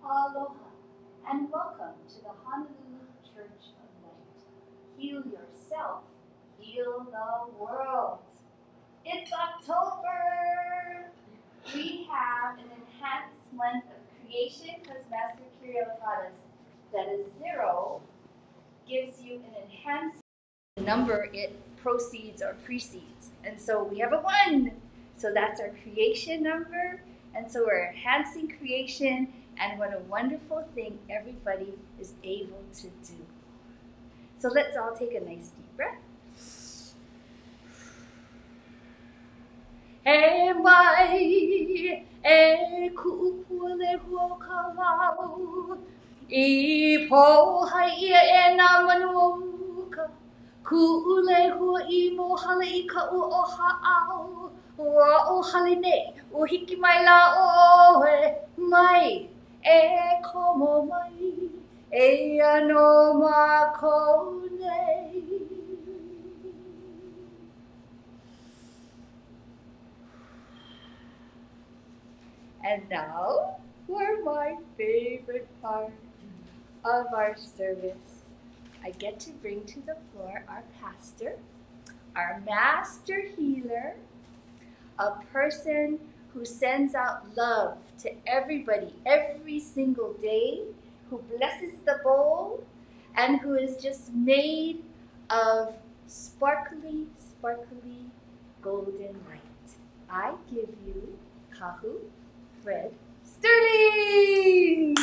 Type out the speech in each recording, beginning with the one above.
Aloha, and welcome to the Honolulu Church of Light. Heal yourself, heal the world. It's October! We have an enhanced month of creation because Master Kirill taught us that a 0 gives you an enhanced number, it proceeds or precedes. And so we have a 1. So that's our creation number. And so we're enhancing creation, and what a wonderful thing everybody is able to do. So let's all take a nice deep breath. E mai e ku'upule huokawau I pohai ia e nā manuoka ku'ule hua I mohala I ka'u o ha'au Ua o hale nei, ua hiki mai la oe mai e komo mai e ano mākou nei. And now for my favorite part of our service. I get to bring to the floor our pastor, our master healer, a person who sends out love to everybody every single day, who blesses the bowl, and who is just made of sparkly, sparkly golden light. I give you Kahu Fred Sterling!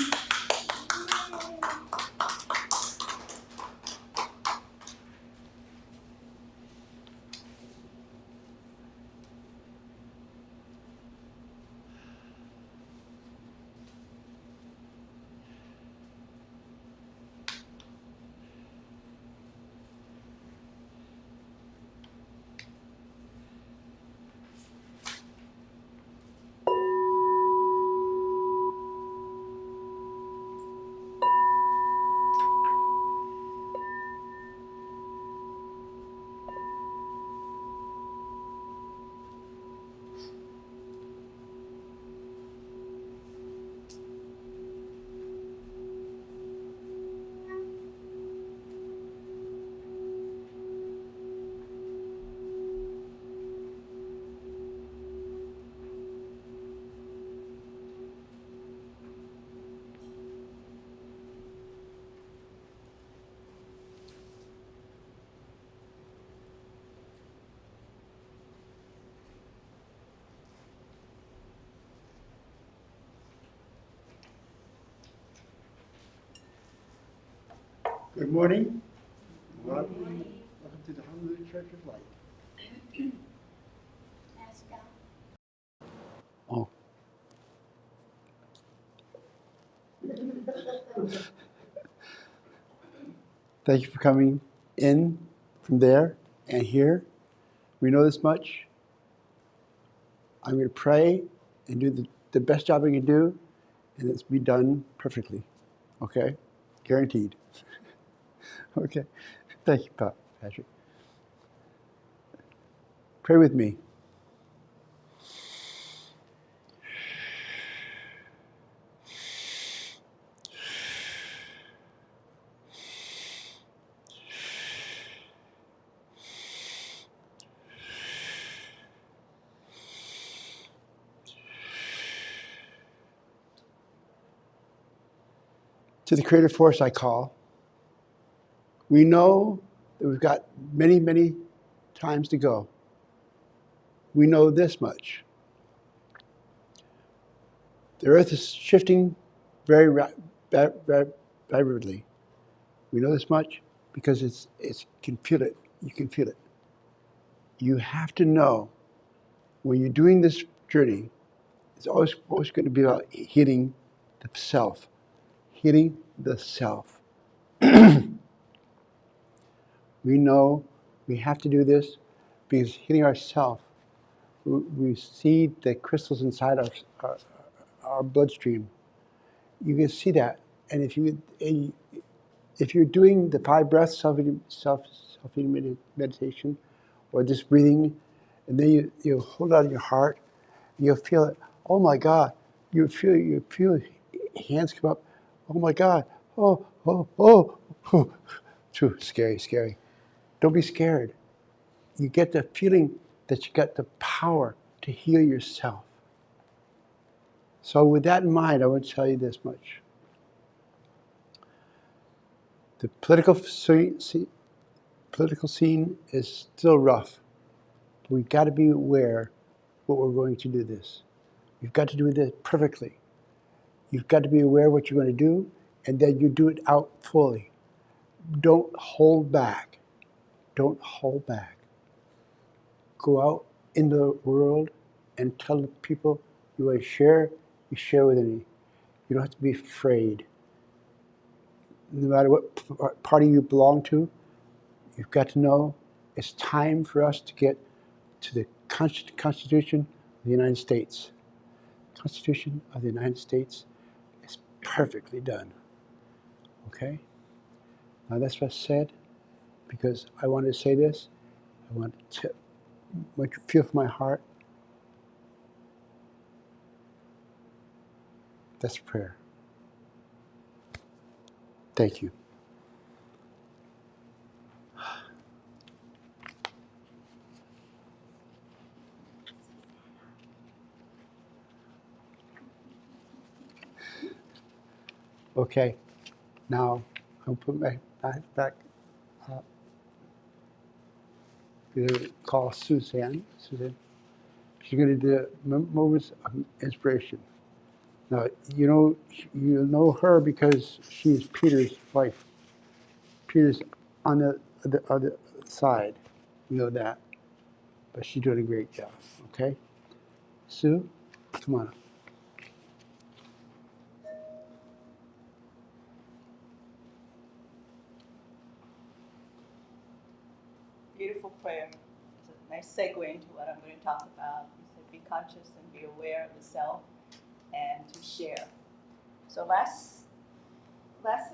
Good morning. Welcome to the Honolulu Church of Light. Oh. Thank you for coming in from there and here. We know this much. I'm going to pray and do the best job I can do, and it's be done perfectly. Okay? Guaranteed. Okay. Thank you, Patrick. Pray with me. To the creative force I call. We know that we've got many, many times to go. We know this much. The earth is shifting very rapidly. We know this much because it's can feel it. You can feel it. You have to know when you're doing this journey, it's always going to be about hitting the self. Hitting the self. We know we have to do this because hitting ourself, we see the crystals inside our bloodstream. You can see that, and if you're doing the 5 breaths self-healing meditation, or just breathing, and then you hold out your heart, you'll feel it. Oh my God! You feel hands come up. Oh my God. Oh, oh, oh, oh. Too scary, scary. Don't be scared. You get the feeling that you got the power to heal yourself. So with that in mind, I want to tell you this much. The political scene is still rough. We've got to be aware what we're going to do this. You've got to do this perfectly. You've got to be aware what you're going to do, and then you do it out fully. Don't hold back. Don't hold back. Go out in the world and tell the people you want to share, you share with any. You don't have to be afraid. No matter what party you belong to, you've got to know it's time for us to get to the Constitution of the United States. Constitution of the United States is perfectly done. Okay? Now that's what I said because I wanted to say this. I want you to feel from my heart. That's prayer. Thank you. Okay, now I'll put my back up. I'm going to call Suzanne. Suzanne. She's going to do moments of inspiration. Now, you know her because she's Peter's wife. Peter's on the other side. You know that. But she's doing a great job, okay? Sue, come on up. Beautiful prayer. It's a nice segue into what I'm going to talk about. You said be conscious and be aware of the self and to share. So last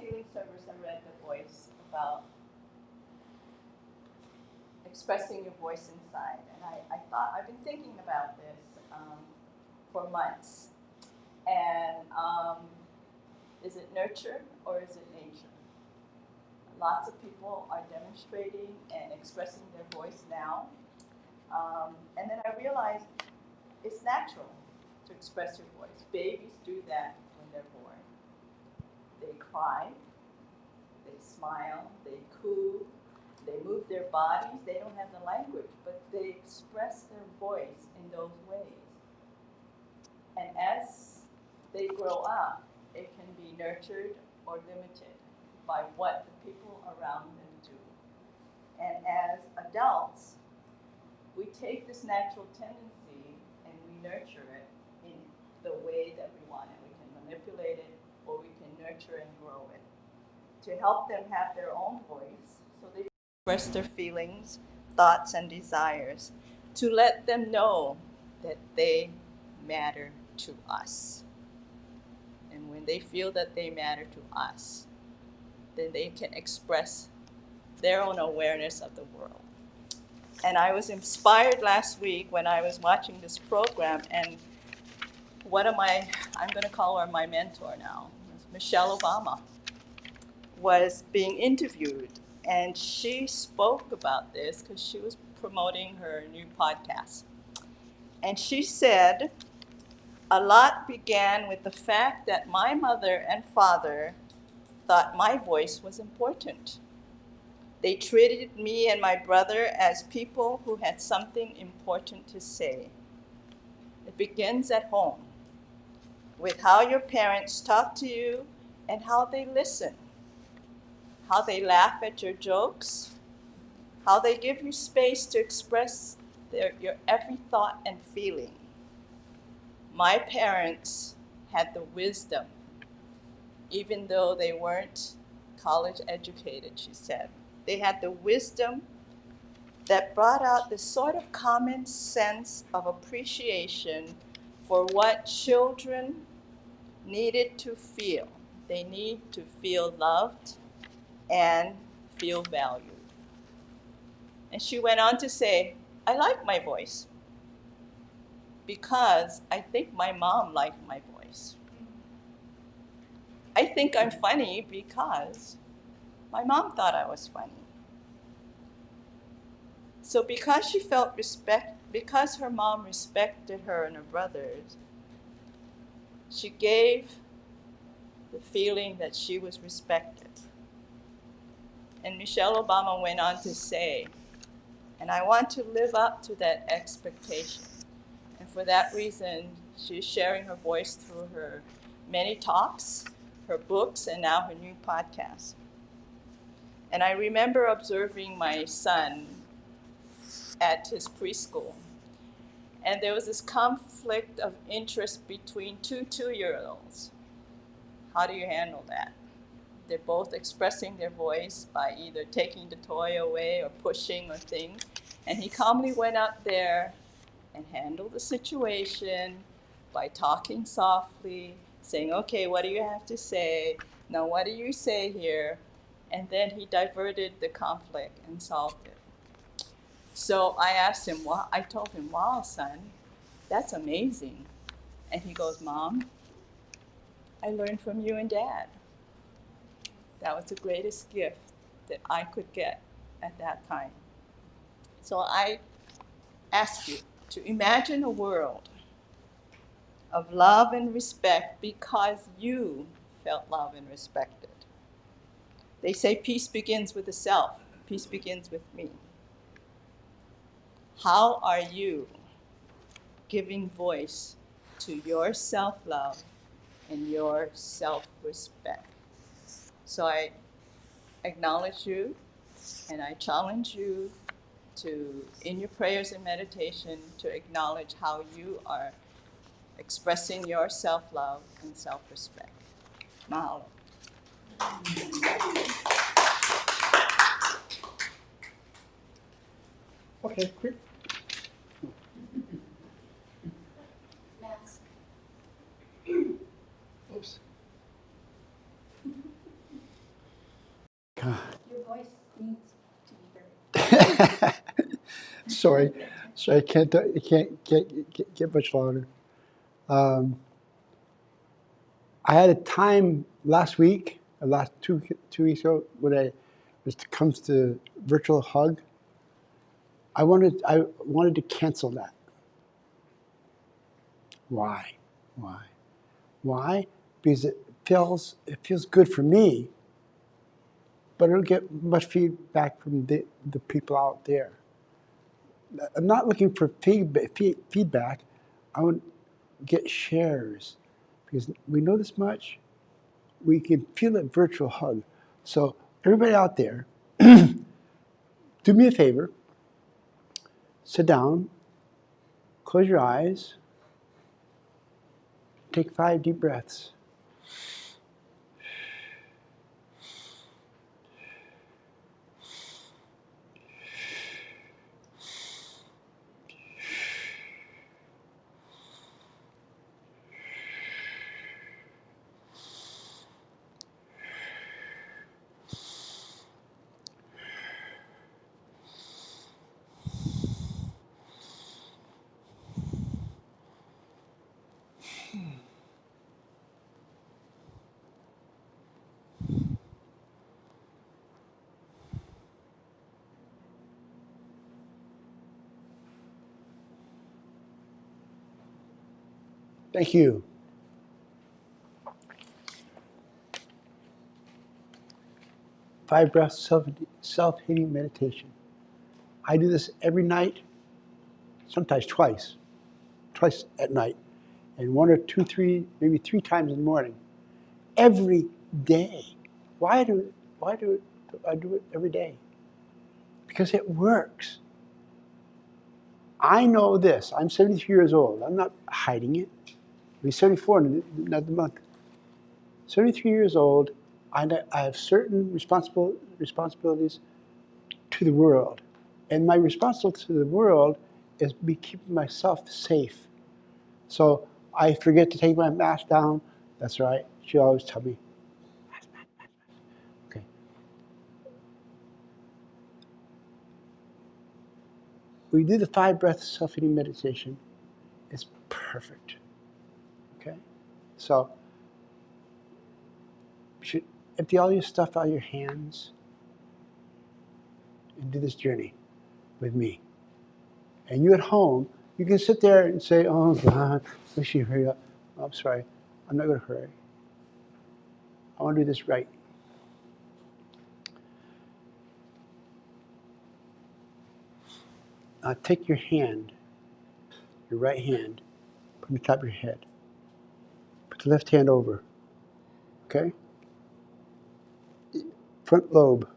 healing service I read the voice about expressing your voice inside. And I thought, I've been thinking about this for months. And is it nurture or is it nature? Lots of people are demonstrating and expressing their voice now. And then I realized it's natural to express your voice. Babies do that when they're born. They cry, they smile, they coo, they move their bodies. They don't have the language, but they express their voice in those ways. And as they grow up, it can be nurtured or limited by what the people around them do. And as adults, we take this natural tendency and we nurture it in the way that we want it. We can manipulate it or we can nurture and grow it to help them have their own voice so they express their feelings, thoughts, and desires, to let them know that they matter to us. And when they feel that they matter to us, then they can express their own awareness of the world. And I was inspired last week when I was watching this program, and one of my, I'm going to call her my mentor now, Michelle Obama, was being interviewed. And she spoke about this because she was promoting her new podcast. And she said, a lot began with the fact that my mother and father thought my voice was important. They treated me and my brother as people who had something important to say. It begins at home, with how your parents talk to you and how they listen, how they laugh at your jokes, how they give you space to express your every thought and feeling. My parents had the wisdom, even though they weren't college educated, she said. They had the wisdom that brought out this sort of common sense of appreciation for what children needed to feel. They need to feel loved and feel valued. And she went on to say, I like my voice because I think my mom liked my voice. I think I'm funny because my mom thought I was funny. So because she felt because her mom respected her and her brothers, she gave the feeling that she was respected. And Michelle Obama went on to say, and I want to live up to that expectation. And for that reason, she's sharing her voice through her many talks, her books, and now her new podcast. And I remember observing my son at his preschool. And there was this conflict of interest between two 2-year-olds. How do you handle that? They're both expressing their voice by either taking the toy away or pushing or things. And he calmly went out there and handled the situation by talking softly, saying, okay, what do you have to say? Now, what do you say here? And then he diverted the conflict and solved it. So I asked him, I told him, wow, son, that's amazing. And he goes, Mom, I learned from you and Dad. That was the greatest gift that I could get at that time. So I ask you to imagine a world of love and respect because you felt loved and respected. They say peace begins with the self. Peace begins with me. How are you giving voice to your self-love and your self-respect? So I acknowledge you and I challenge you to, in your prayers and meditation, to acknowledge how you are expressing your self-love and self-respect. Mahalo. Okay, quick. Mask. Oops. God. Your voice needs to be heard. Sorry, I can't get much louder. I had a time last week, last two weeks ago, when when it comes to virtual hug. I wanted to cancel that. Why? Why? Because it feels good for me, but I don't get much feedback from the people out there. I'm not looking for feedback. I want to get shares because we know this much. We can feel a virtual hug. So everybody out there, do me a favor. Sit down, close your eyes, take 5 deep breaths. Thank you. Five breaths self-healing meditation. I do this every night, sometimes twice at night, and 1 or 2, 3, maybe 3 times in the morning. Every day. Why do I do it every day? Because it works. I know this. I'm 73 years old. I'm not hiding it. I'll be 74 in another month. 73 years old. I have certain responsibilities to the world. And my responsibility to the world is be keeping myself safe. So I forget to take my mask down. That's right. She always tell me, mask. Okay. We do the 5 breath self-healing meditation. It's perfect. Okay? So empty all your stuff out of your hands and do this journey with me. And you at home, you can sit there and say, oh God, wish you hurry up. Oh, I'm sorry, I'm not going to hurry. I want to do this right. Now take your hand, your right hand, put it on the top of your head. Put the left hand over, okay? Front lobe.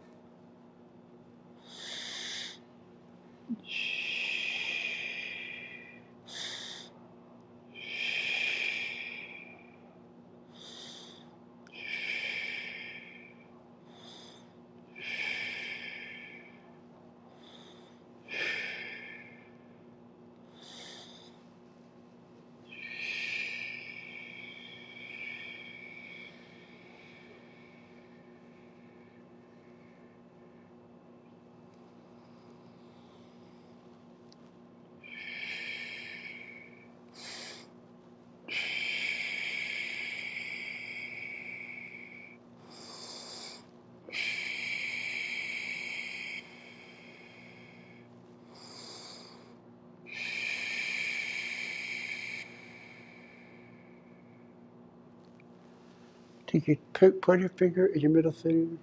Take your pointer finger and your middle finger,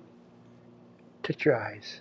touch your eyes.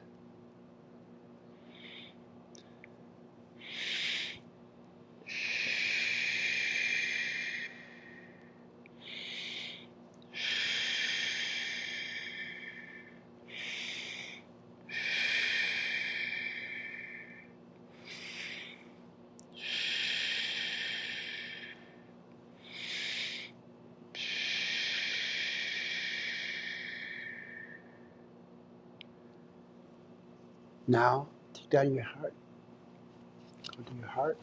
Now, take down your heart. Go to your heart.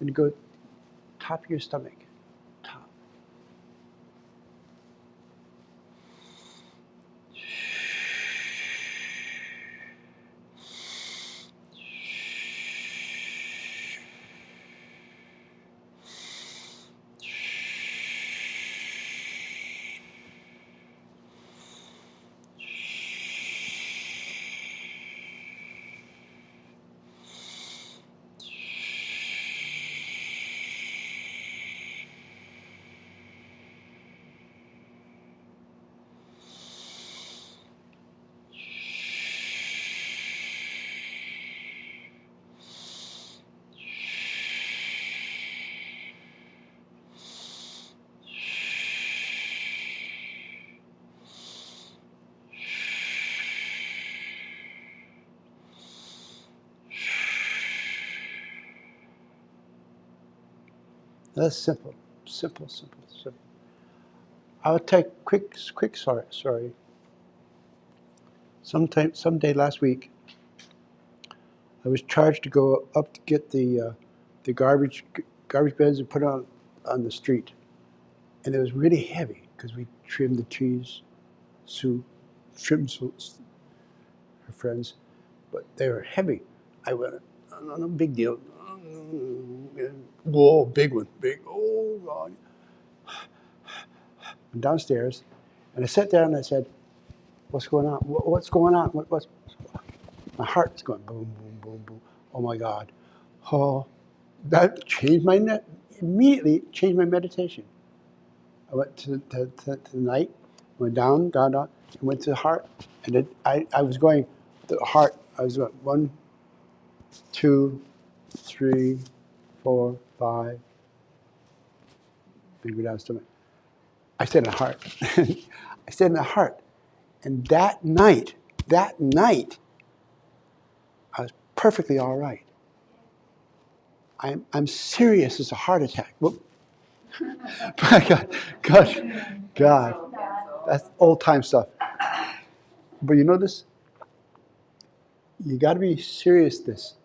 And go top of your stomach. Top. That's simple. Simple, simple, simple. I'll take quick story. Someday last week, I was charged to go up to get the garbage bins and put it on the street, and it was really heavy because we trimmed the trees. Sue trimmed her friends, but they were heavy. I went, no big deal. Whoa, big one, big. Oh God. Went downstairs, and I sat down and I said, "What's going on? What's going on? What's?" My heart is going boom, boom, boom, boom. Oh my God. Oh, that changed immediately changed my meditation. I went to the night, went down, and went to the heart. And I was going, the heart, I was going 1, 2, 3, 4, 5, then go down stomach. I stayed in the heart. I stayed in the heart. And that night, I was perfectly all right. I'm serious as a heart attack. Whoop. God, that's old time stuff. But you know this? You got to be serious this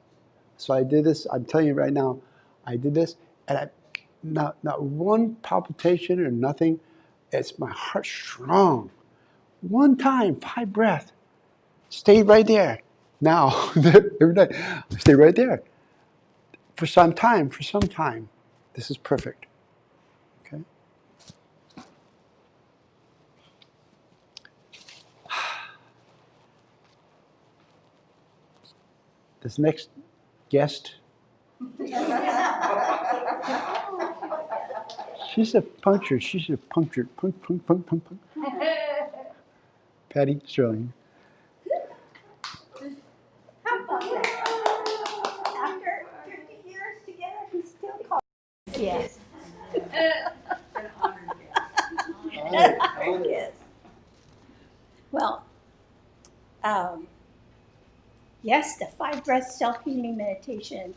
So I did this. I'm telling you right now, I did this, and not one palpitation or nothing. It's my heart strong. One time, 5 breaths. Stay right there. Now, every night, stay right there. For some time. This is perfect. Okay? This next guest, she's a punctured. She's a punctured. Punk. Patty Sterling. How about that? After 50 years together, he still calls. Yes. Yes. Well, yes, the 5 breath self-healing meditation,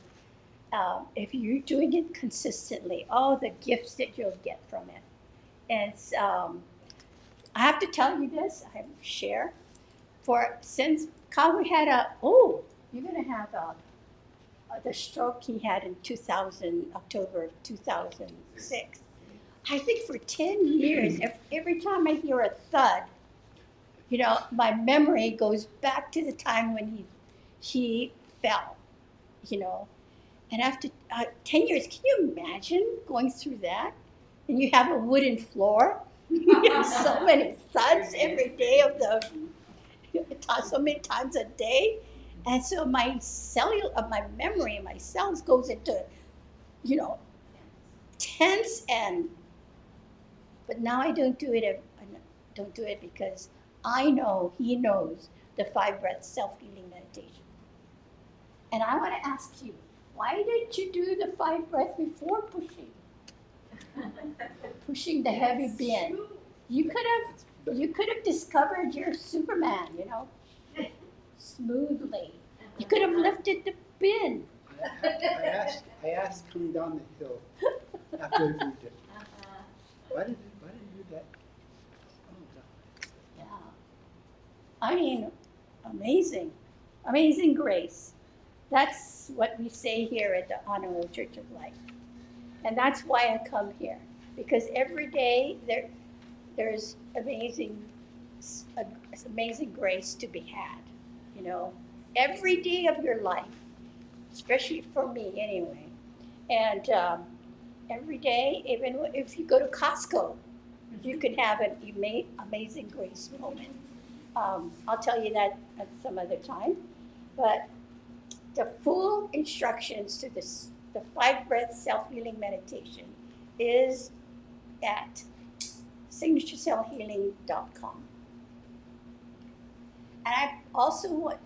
if you're doing it consistently, all the gifts that you'll get from it. And I have to tell you this, I share, since Kawu had you're going to have the stroke he had in October of 2006. I think for 10 years, every time I hear a thud, my memory goes back to the time when he fell, And after 10 years, can you imagine going through that? And you have a wooden floor, so many thuds every day so many times a day. And so my memory, my cells goes into, tense but now I don't do it. Don't do it because I know he knows the 5 breath self-healing meditation. And I want to ask you, why didn't you do the 5 breath before pushing the heavy bin? You could have discovered your Superman, smoothly. You could have lifted the bin. I asked coming down the hill after I moved it. Why did you do that? Yeah. I mean, amazing grace. That's what we say here at the Honolulu Church of Light. And that's why I come here. Because every day there's amazing grace to be had. Every day of your life, especially for me anyway. And every day, even if you go to Costco, you can have an amazing grace moment. I'll tell you that at some other time. But the full instructions to the 5 breath self-healing meditation is at signaturecellhealing.com. And I also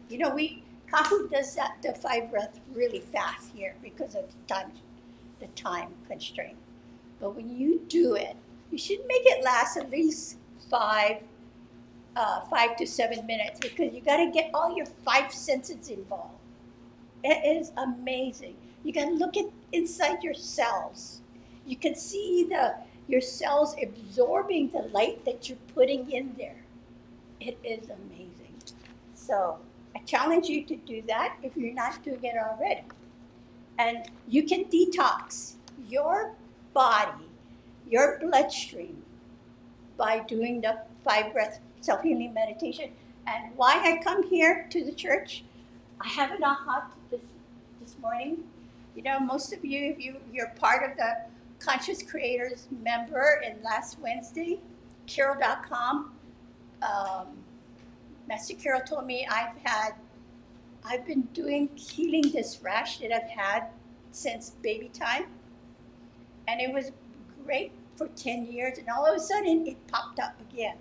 Kahu does the 5 breath really fast here because of the time constraint. But when you do it, you should make it last at least 5 to 7 minutes because you got to get all your 5 senses involved. It is amazing. You can look inside your cells. You can see your cells absorbing the light that you're putting in there. It is amazing. So I challenge you to do that if you're not doing it already. And you can detox your body, your bloodstream, by doing the 5 breath self-healing meditation. And why I come here to the church, I have an aha this morning. Most of you, if you're part of the Conscious Creators member, and last Wednesday, Carol.com, Master Carol told me I've been healing this rash that I've had since baby time. And it was great for 10 years, and all of a sudden it popped up again.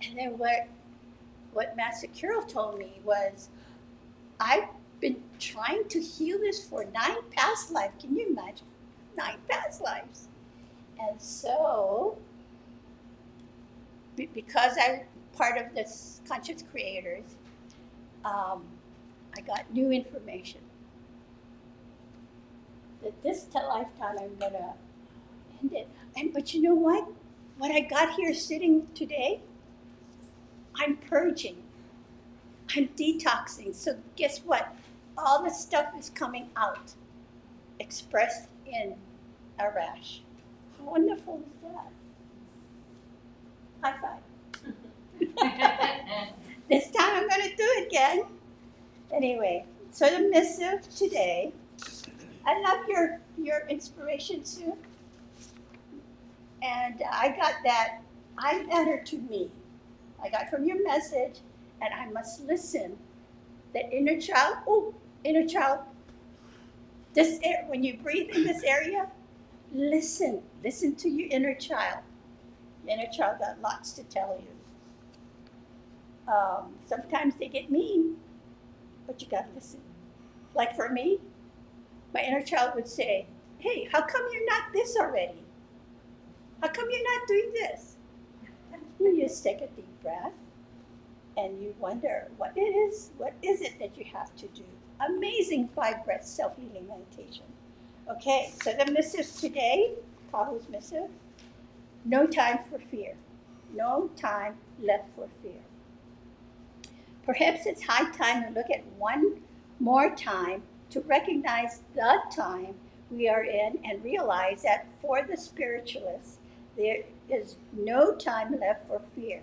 And then what Master Carol told me was, I've been trying to heal this for 9 past lives. Can you imagine? 9 past lives. And so, because I'm part of this Conscious Creators, I got new information. That this lifetime I'm gonna end it. But you know what? What I got here sitting today, I'm purging. I'm detoxing. So guess what? all the stuff is coming out, expressed in a rash. How wonderful is that? High five. This time I'm going to do it again. Anyway, so the missive today. I love your inspiration, Sue. And I got that. I matter to me. I got from your message, and I must listen. That inner child. Oh, inner child. This when you breathe in this area, listen. Listen to your inner child. Your inner child got lots to tell you. Sometimes they get mean, but you gotta listen. Like for me, my inner child would say, "Hey, how come you're not this already? How come you're not doing this?" You just take a deep breath and you wonder what is it that you have to do. Amazing 5 breath self-healing meditation. Okay, so the missive today, Kahu's missive, no time for fear. No time left for fear. Perhaps it's high time to look at one more time to recognize the time we are in and realize that for the spiritualists, there is no time left for fear.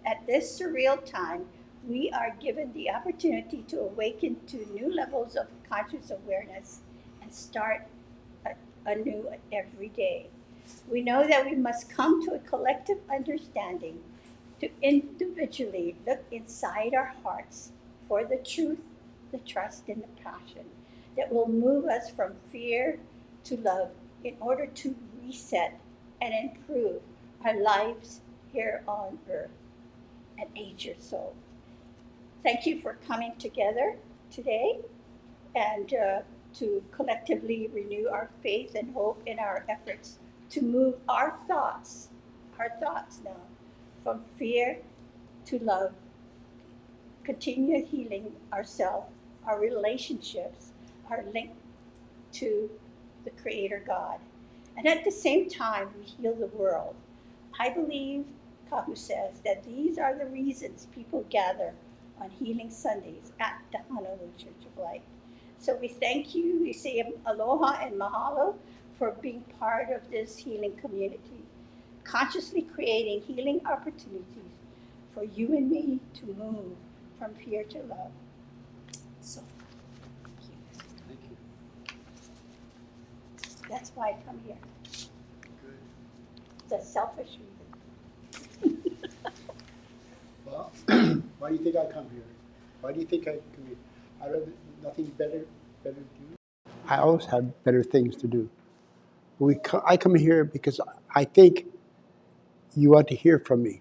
At this surreal time, we are given the opportunity to awaken to new levels of conscious awareness and start anew every day. We know that we must come to a collective understanding to individually look inside our hearts for the truth, the trust, and the passion that will move us from fear to love in order to reset and improve our lives here on earth and age your soul. Thank you for coming together today and to collectively renew our faith and hope in our efforts to move our thoughts now from fear to love, continue healing ourselves, our relationships, our link to the Creator God. And at the same time, we heal the world. I believe, Kahu says, that these are the reasons people gather on Healing Sundays at the Honolulu Church of Light. So we thank you, we say aloha and mahalo for being part of this healing community, consciously creating healing opportunities for you and me to move from fear to love. So, Thank you. that's why I come here. Good. It's a selfish reason. Well, why do you think I come here? Why do you think I come here? I have nothing better to do. I always have better things to do. I come here because I think you want to hear from me.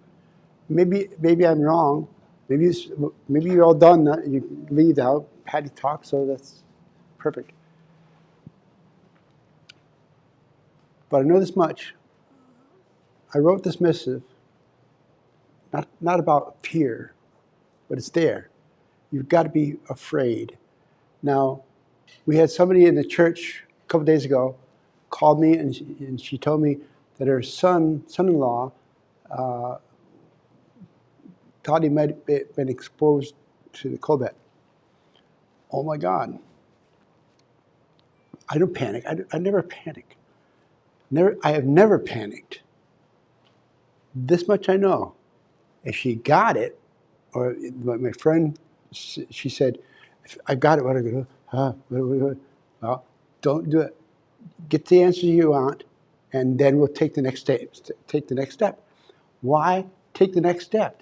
Maybe I'm wrong. Maybe you're all done. You leave now. Patty talk, so that's perfect. But I know this much. I wrote this missive, not about fear, but it's there. You've got to be afraid. Now, we had somebody in the church a couple days ago called me, and she told me that her son-in-law thought he might have been exposed to the COVID. Oh my God. I don't panic. I never panic. I have never panicked. This much I know. If she got it, or my friend, she said, I got it, what are I going to do? Well, don't do it. Get the answer you want, and then we'll take the next step. Why take the next step?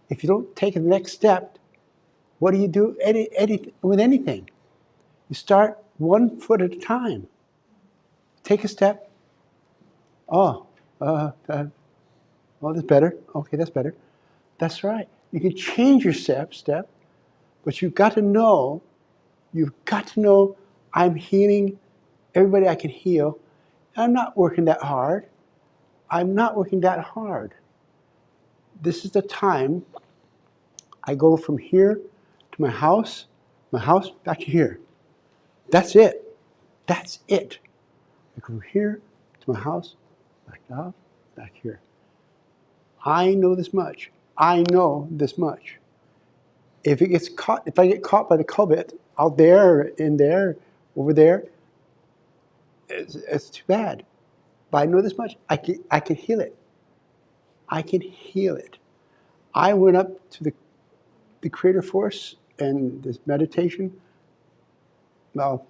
If you don't take the next step, what do you do with anything? You start 1 foot at a time. Take a step. Oh, that's better. Okay, that's better. That's right. You can change your step, but you've got to know I'm healing everybody I can heal. I'm not working that hard. This is the time I go from here to my house back to here. That's it. I go from here to my house, back here. I know this much. If I get caught by the COVID, out there, in there, over there, it's too bad. But I know this much, I can heal it. I can heal it. I went up to the creator force and this meditation. Well,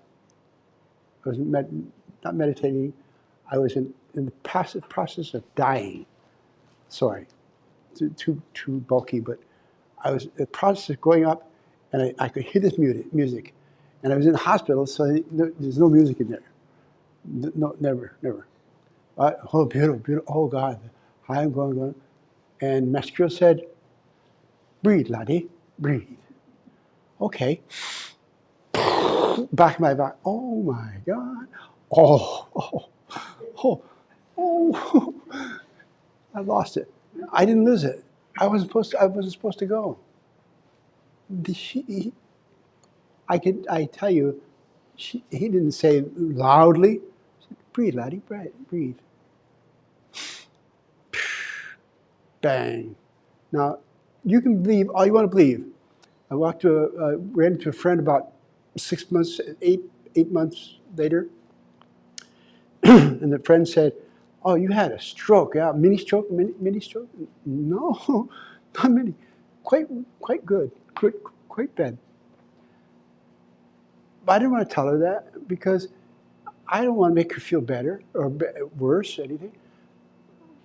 I was not meditating. I was in the passive process of dying. Sorry, too bulky, but I was in the process of going up, and I could hear this music. And I was in the hospital, so there's no music in there. No, never. Oh, beautiful. Oh, God. I'm going. And Master Kyo said, breathe, laddie, breathe. Okay. Back of my back. Oh, my God. Oh. I lost it. I didn't lose it. I wasn't supposed to go. I tell you, he didn't say loudly, breathe, laddie, breathe. Bang. Now, you can believe all you want to believe. I ran into a friend about 6 months, eight months later, and the friend said, "Oh, you had a stroke, yeah, mini stroke. No, not mini, quite good, quite bad." But I didn't want to tell her that because I don't want to make her feel better or worse or anything.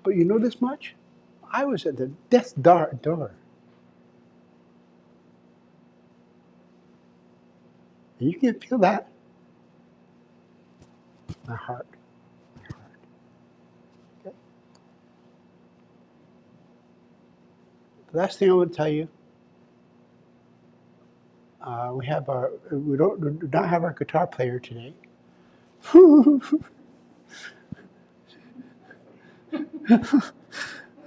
But you know this much? I was at the death's door. And you can feel that. My heart. Okay. The last thing I want to tell you, we do not have our guitar player today.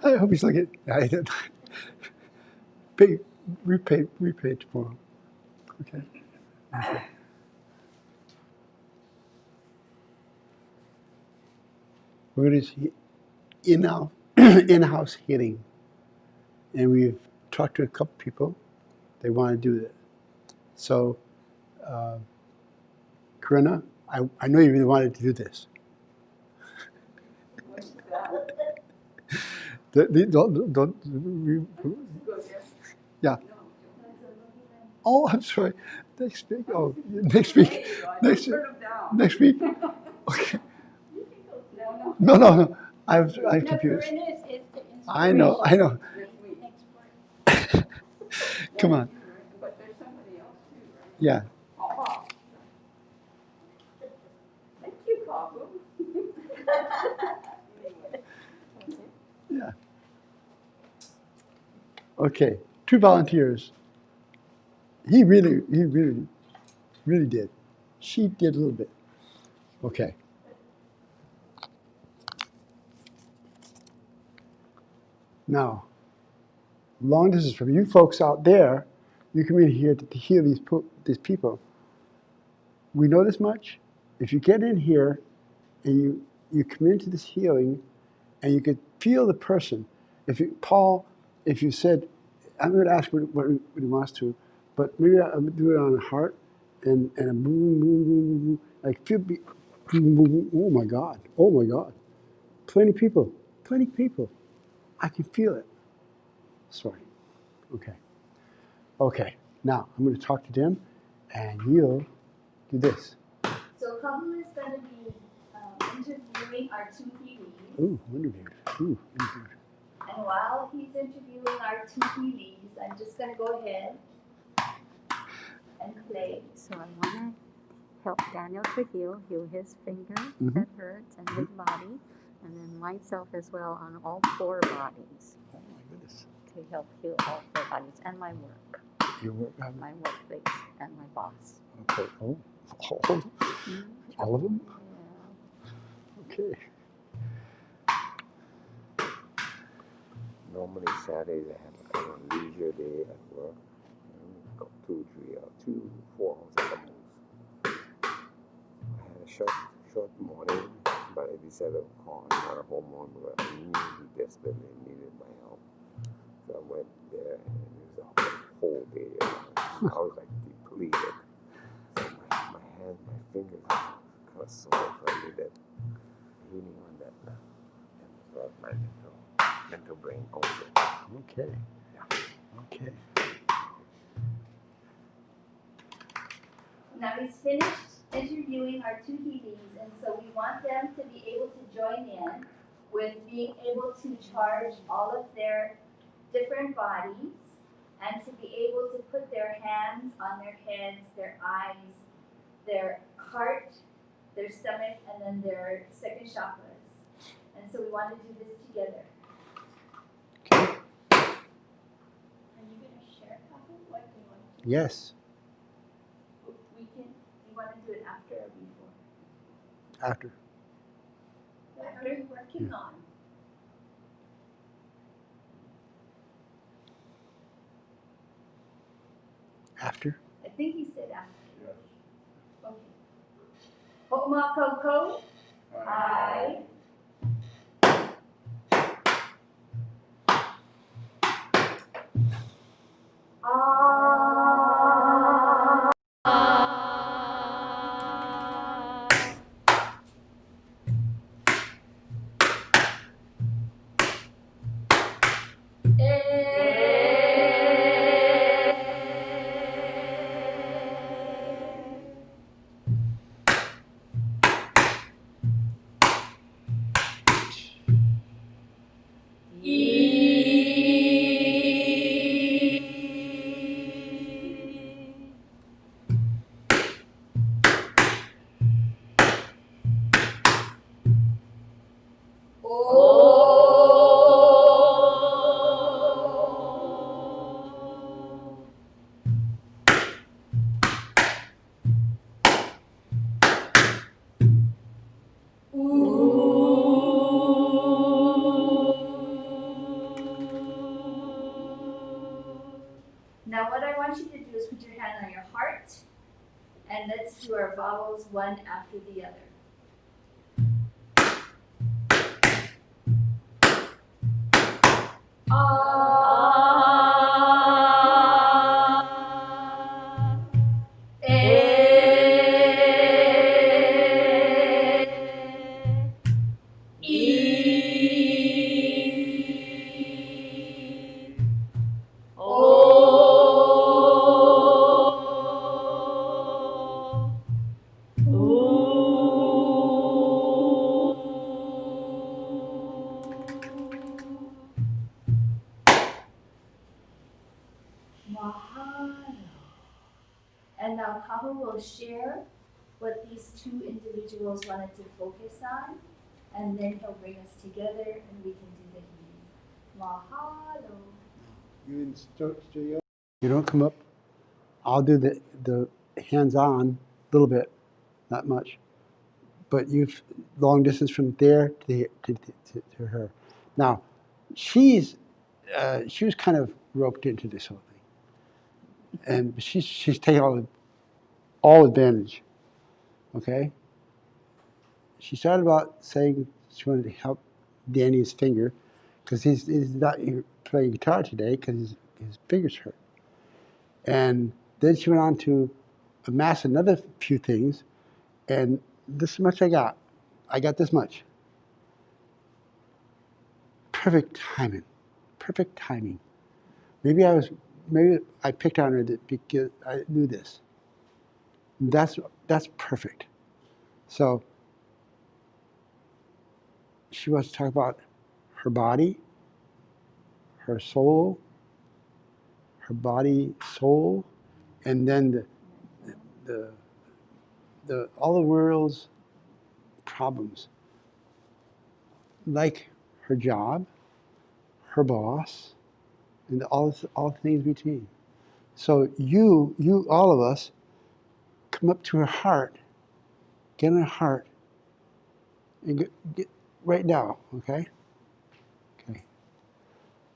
I hope he's looking. Repay tomorrow. Okay. We're going to see in-house healing, and we've talked to a couple people. They want to do that. So, Corinna, I know you really wanted to do this. Don't yeah. Oh, I'm sorry. Next week. Oh, next week. Next week. Okay. No. I'm confused. I know. Come on. But there's somebody else too, right? Yeah. Thank you, Kabu. Yeah. Okay. 2 volunteers. He really did. She did a little bit. Okay. Now, long distance from you folks out there, you come in here to heal these people. We know this much. If you get in here and you come into this healing and you could feel the person. If you said, I'm going to ask what he wants to, but maybe I'll do it on the heart and a boom, like feel, oh my God. Plenty people. I can feel it. Sorry. Okay. Now I'm going to talk to them, and you'll do this. So Kabu is going to be interviewing our 2 Heelys. Ooh, interviewed. And while he's interviewing our 2 Heelys, I'm just going to go ahead and play. So I want to help Daniel to heal his fingers that hurts and his body, and then myself as well on all 4 bodies. Oh my goodness. To help heal all 4 bodies and my work. Your work? My workplace and my boss. Okay. Oh. All of them? Yeah. Okay. Normally Saturdays I have a kind of leisure day at work. 2, 3 hours, 2, 4 hours at the most. I had a short morning, but I decided to call another homeowner because I knew he desperately needed my help. So I went there and it was a whole day. I was like depleted. hand, my fingers kind of sore, so I need that healing on that now. And as well as my mental brain also. Okay. Yeah. Okay. Now he's finished interviewing our two Hebes, and so we want them to be able to join in with being able to charge all of their different bodies and to be able to put their hands on their heads, their eyes, their heart, their stomach, and then their second chakras. And so we want to do this together. Okay. Are you going to share, Kahu? What do you want to do? Yes. We can, you want to do it after or before? After. What are you working on? After. I think he said after. Yes. Okay. Ho'omakoko. I. Now what I want you to do is put your hand on your heart, and let's do our vowels one after the other. Mahalo. And now Kahu will share what these two individuals wanted to focus on, and then he'll bring us together and we can do the healing. Mahalo. You in studio? You don't come up. I'll do the hands-on a little bit, not much. But you've long distance from there to her. Now, she was kind of roped into this whole thing, and she's taking all advantage. Okay. She started about saying she wanted to help Danny's finger because he's not playing guitar today because his fingers hurt. And then she went on to amass another few things, and this much I got. I got this much. Perfect timing. Perfect timing. Maybe I picked on her because I knew this. That's perfect. So she wants to talk about her body, her soul, her body, soul, and then the all the world's problems, like her job, her boss, and all the things between. So you all of us, come up to her heart, get in her heart, and get right now, okay? Okay.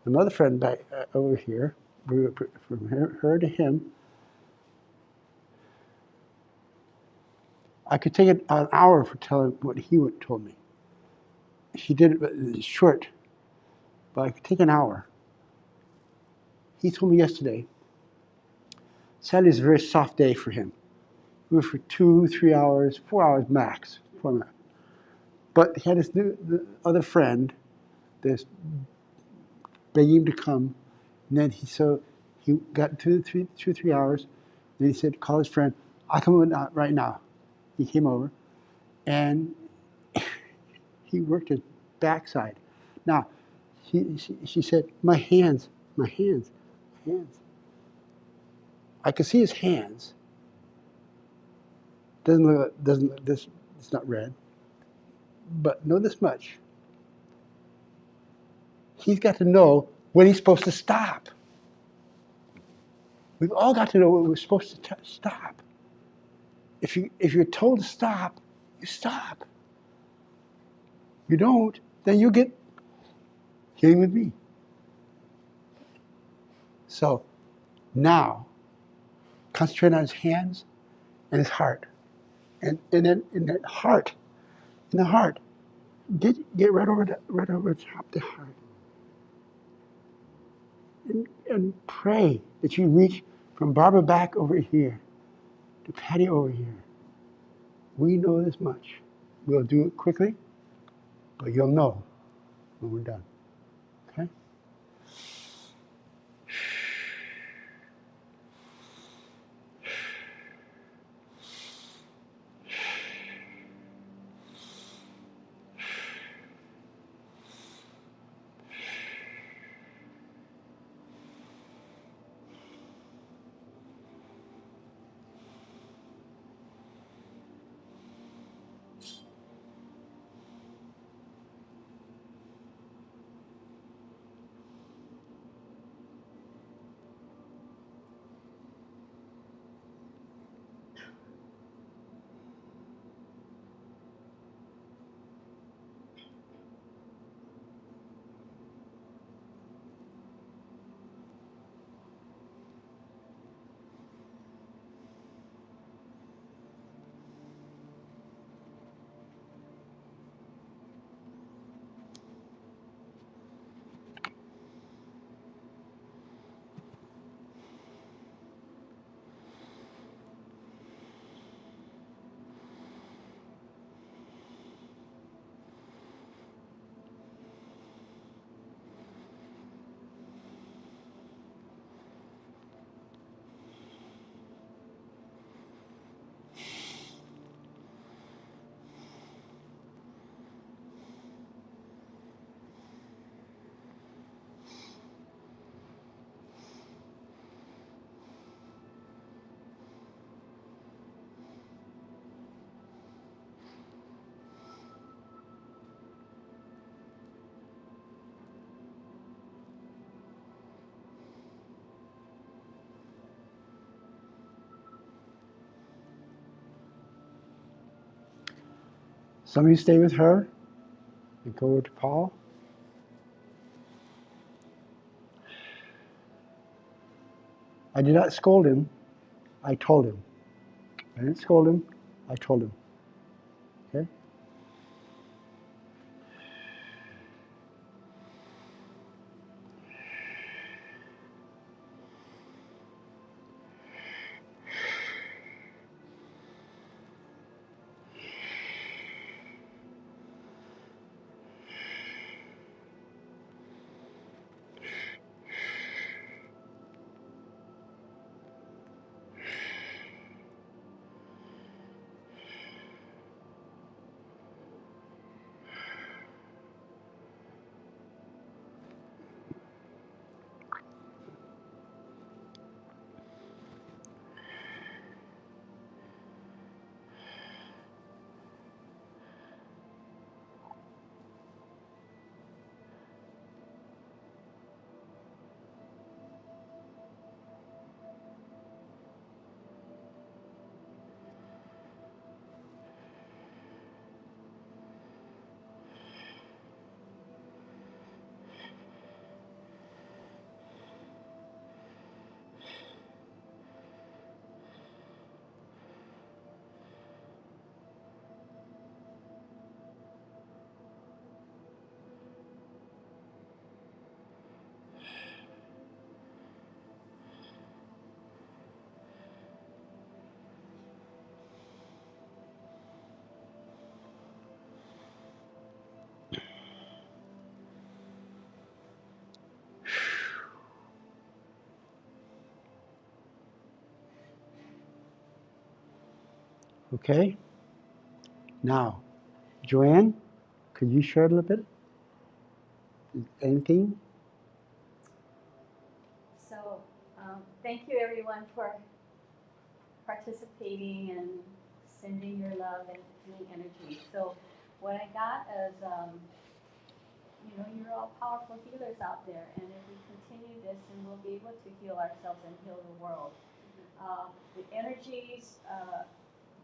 Another friend back over here, from her to him. I could take an hour for telling what he told me. He did it short, but I could take an hour. He told me yesterday, Saturday's a very soft day for him. We were for 2, 3 hours, 4 hours max. 4 max. But he had the other friend, this begging him to come. And then he got 2, 3 hours. Then he said, call his friend. I'll come over right now. He came over, and he worked his backside. Now, she said, my hands. I could see his hands. Doesn't this? It's not red, but know this much. He's got to know when he's supposed to stop. We've all got to know when we're supposed to stop. If you're told to stop, you stop. You don't, then you get healing with me. So now, concentrate on his hands and his heart, and then in the heart, get right over the top of the heart, and pray that you reach from Barbara back over here to Patty over here. We know this much. We'll do it quickly, but you'll know when we're done. Okay? Some of you stay with her and go over to Paul. I did not scold him. I told him. I didn't scold him. I told him. Okay? Okay? Now, Joanne, could you share a little bit? Anything? So, thank you everyone for participating and sending your love and healing energy. So, what I got is, you're all powerful healers out there, and if we continue this, then we'll be able to heal ourselves and heal the world. The energies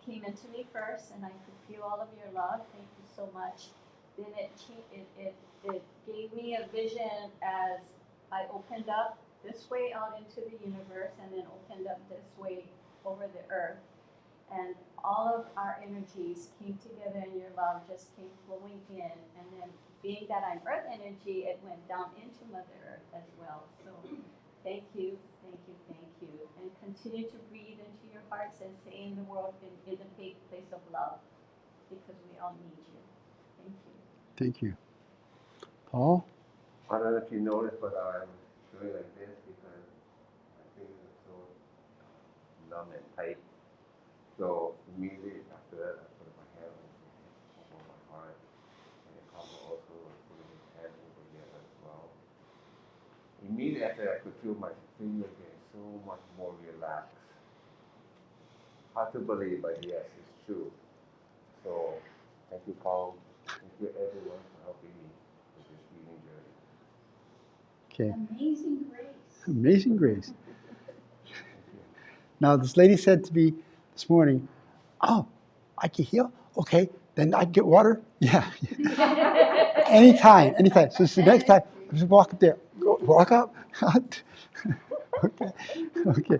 came into me first, and I could feel all of your love. Thank you so much. Then it gave me a vision as I opened up this way out into the universe, and then opened up this way over the earth. And all of our energies came together, and your love just came flowing in. And then, being that I'm earth energy, it went down into Mother Earth as well. So, thank you, thank you, thank you. And continue to breathe into your hearts and stay in the world in the place of love, because we all need you. Thank you. Thank you. Paul? I don't know if you noticed, but I'm doing like this because my fingers are so numb and tight. So immediately after that, I put my hand over my heart, and then Papa also was putting his hand over here as well. Immediately after that, I could feel my fingers getting so much more relaxed. Hard to believe, but yes, it's true. So thank you, Paul. Thank you, everyone, for helping me with this healing journey. Okay. Amazing grace. Amazing grace. Now, this lady said to me this morning, oh, I can heal? Okay, then I can get water? Yeah. Anytime. So the next time, just walk up there. Go, walk up. Okay.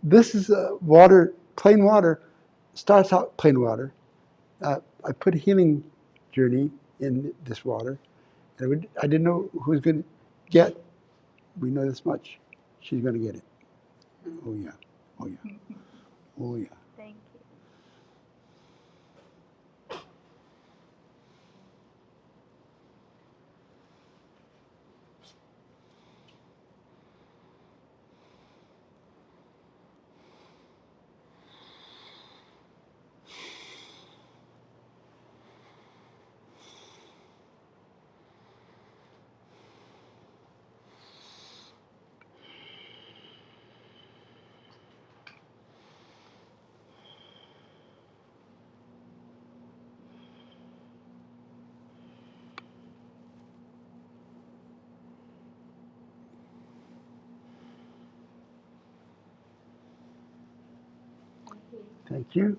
This is water, plain water. Starts out plain water. I put a healing journey in this water. And I didn't know who was going to get. We know this much. She's going to get it. Oh, yeah. Oh, yeah. Oh, yeah. Thank you. Thank you.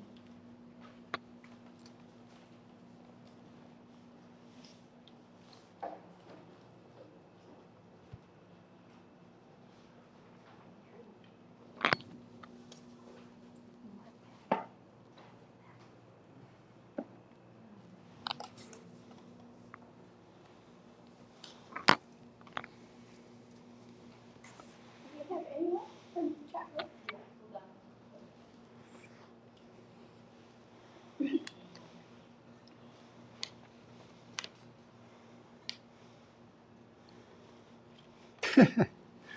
Do you have anyone from the chat room?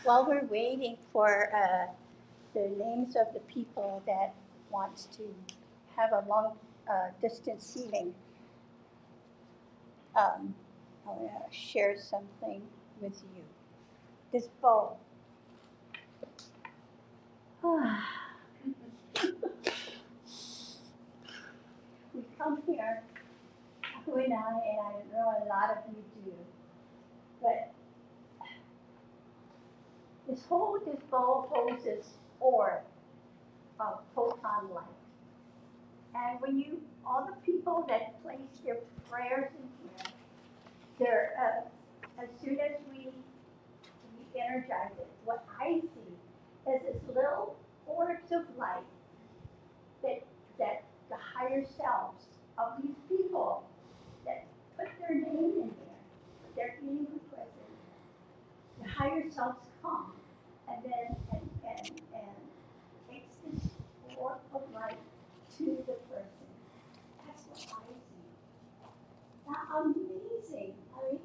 While we're waiting for the names of the people that wants to have a long distance healing, I want to share something with you. This bowl. We come here, Aku and I know a lot of you do, but this bowl holds this orb of photon light. And when all the people that place their prayers in here, they're, as soon as we energize it, what I see is this little orbs of light that the higher selves of these people that put their name in there, put their healing request in there, the higher selves come and then and takes this orb of light to the person. That's what I see. Now, amazing. I mean,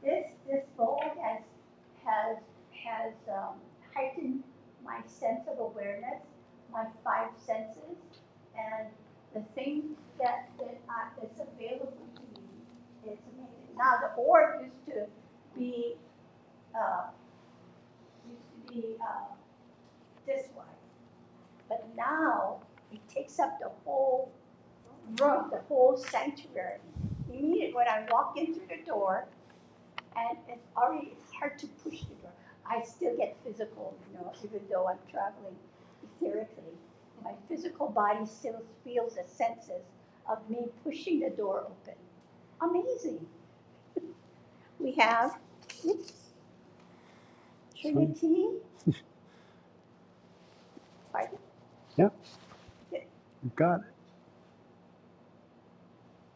this bowl has heightened my sense of awareness, my 5 senses. amazing. Now the orb used to be uh, this wide, but now it takes up the whole room, the whole sanctuary. Immediately when I walk in through the door, and it's hard to push the door. I still get physical, even though I'm traveling etherically. My physical body still feels the senses of me pushing the door open. Amazing. We have Trinity. Pardon? Yeah, you got it.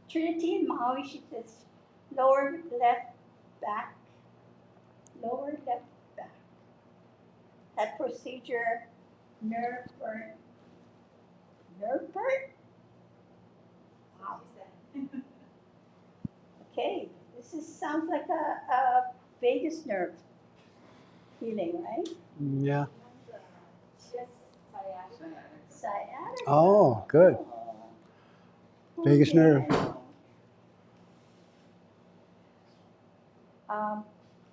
Trinity in Maui, she says, lower left back, lower left back. That procedure, nerve burn. Nerve burn? Wow. Okay, sounds like a vagus nerve healing, right? Yeah. Sciatica. Oh, good. Oh. Vagus Okay, nerve. I know.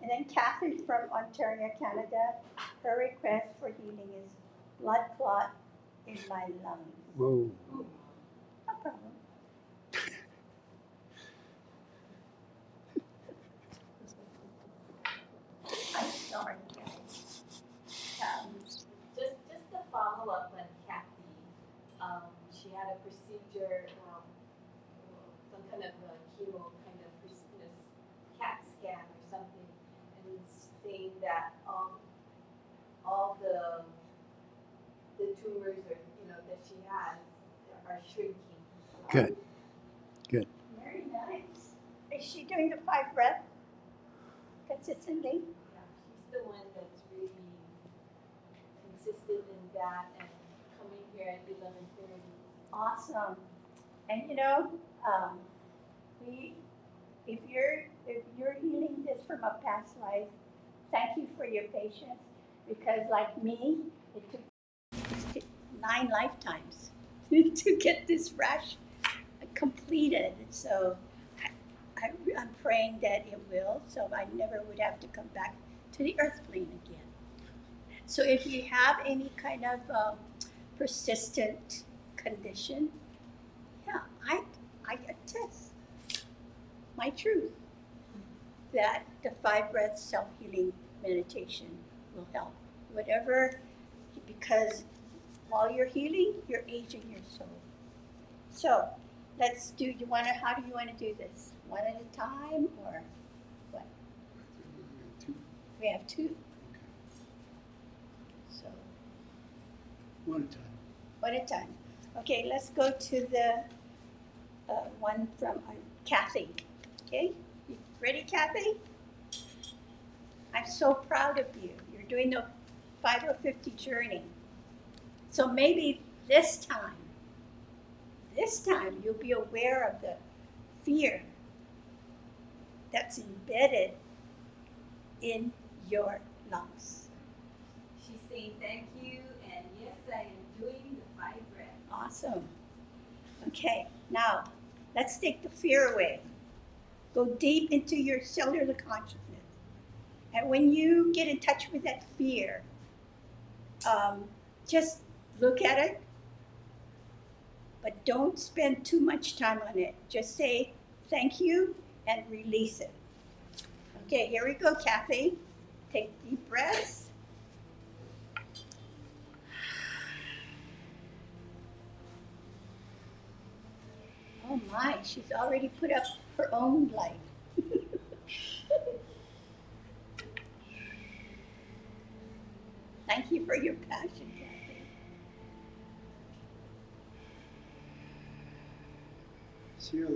And then Kathy from Ontario, Canada, her request for healing is blood clot in my lungs. Whoa. No problem. I'm sorry, guys. Just to follow up on Kathy, she had a procedure, some kind of a chemo kind of CAT scan or something, and it's saying that all the tumors that she has are shrinking. Good. Good. Very nice. Is she doing the 5 breath consistently? Yeah, she's the one that's really consistent in that and coming here at 11:30. Awesome. And if you're healing this from a past life, thank you for your patience, because like me, it took 9 lifetimes to get this rash completed. So I'm praying that it will, so I never would have to come back to the earth plane again. So if you have any kind of persistent condition, yeah, I attest my truth that the 5 breath self-healing meditation will help. Whatever, because while you're healing, you're aging your soul. So how do you want to do this? One at a time or what? We have 2. So One time. one at a time. Okay, let's go to the one from Kathy. Okay, you ready, Kathy? I'm so proud of you. You're doing the 50 journey. So maybe this time you'll be aware of the fear that's embedded in your lungs. She's saying thank you, and yes, I am doing the 5 breaths. Awesome. Okay, now let's take the fear away. Go deep into your cellular consciousness. And when you get in touch with that fear, just look at it, but don't spend too much time on it. Just say thank you and release it. Okay, here we go, Kathy. Take deep breaths. Oh my, she's already put up her own light. Thank you for your passion, Kathy. See your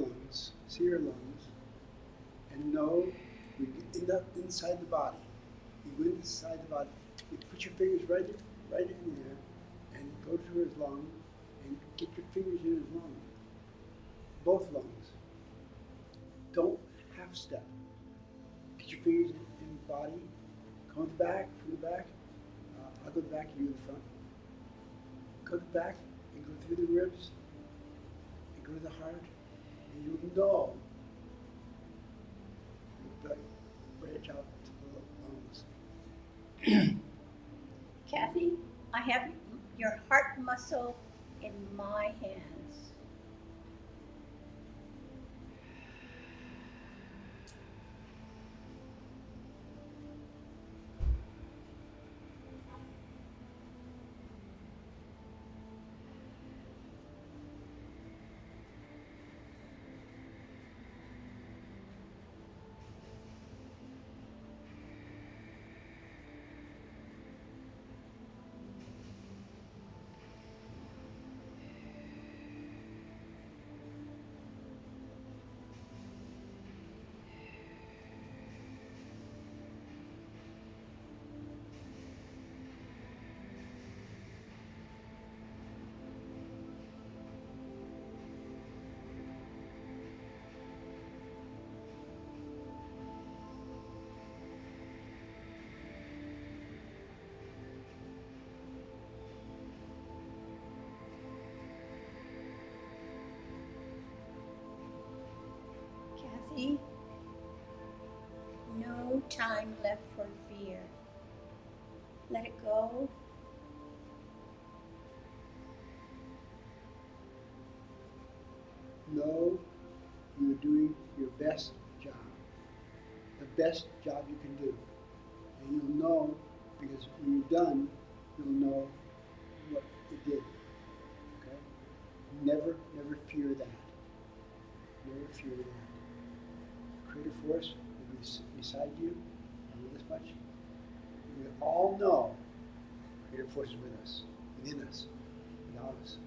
lungs, and know we end up inside the body. You go inside the body. You put your fingers right in there, and go to his lung, and get your fingers in his lung. Both lungs. Don't half step. Get your fingers in the body. Come to the back, from the back. I'll go to the back, you in the front. Go to the back and go through the ribs and go to the heart, and you'll know reach out to the lungs. Kathy, I have your heart muscle in my hands. Kathy, no time left for fear. Let it go. Know you're doing your best job, the best job you can do. And you'll know, because when you're done, you'll know what you did. Okay? Never fear that. Never fear that. Creative force will be beside you. I know this much. We all know creative force is with us, within us, without us.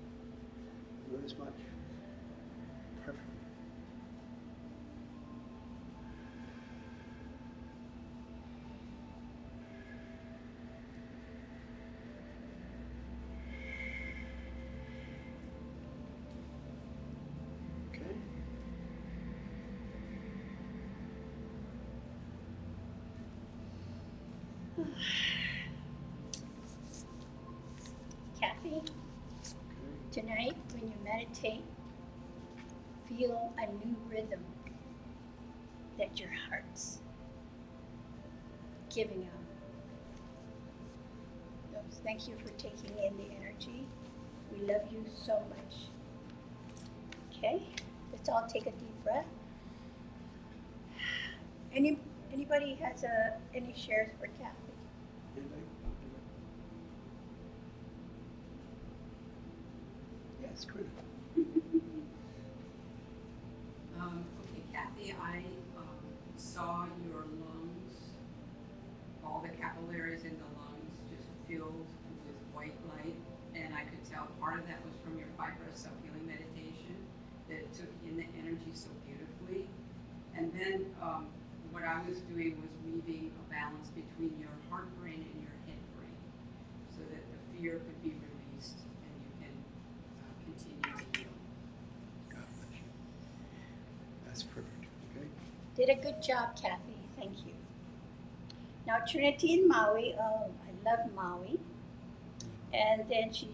I know this much. Perfectly. Okay? Kathy, Okay. tonight when you meditate, feel a new rhythm that your heart's giving out. So thank you for taking in the energy. We love you so much. Okay, let's all take a deep breath. Anybody has any shares for Kathy? Anybody? Yes, good. Okay, Kathy, I saw your lungs, all the capillaries in the lungs just filled with white light, and I could tell part of that was from your 5-breath self-healing meditation, that it took in the energy so beautifully. And then what I was doing was weaving a balance between your heart brain and your head brain, so that the fear could be released and you can continue to heal. God bless you. That's perfect. Okay? Did a good job, Kathy. Thank you. Now Trinity in Maui. Oh, I love Maui. And then she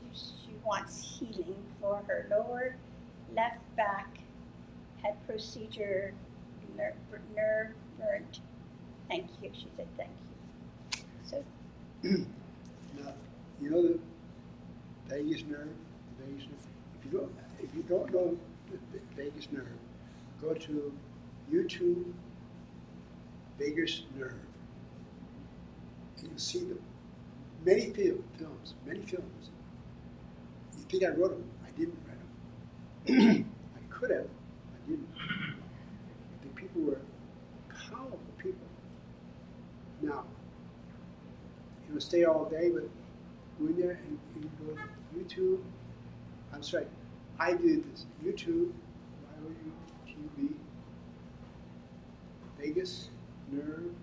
wants healing for her lower left back. Had procedure, nerve burnt. Thank you. She said thank you. So Now, you know the vagus nerve? The vagus nerve. If you don't know the vagus nerve, go to YouTube vagus nerve. And you'll see the many films. You think I wrote them? I didn't write them. I could have. I didn't. The people were powerful people. Now, you know, stay all day, but go in there and go to YouTube. I'm sorry, I did this. YouTube, YOUTUB, vagus nerve.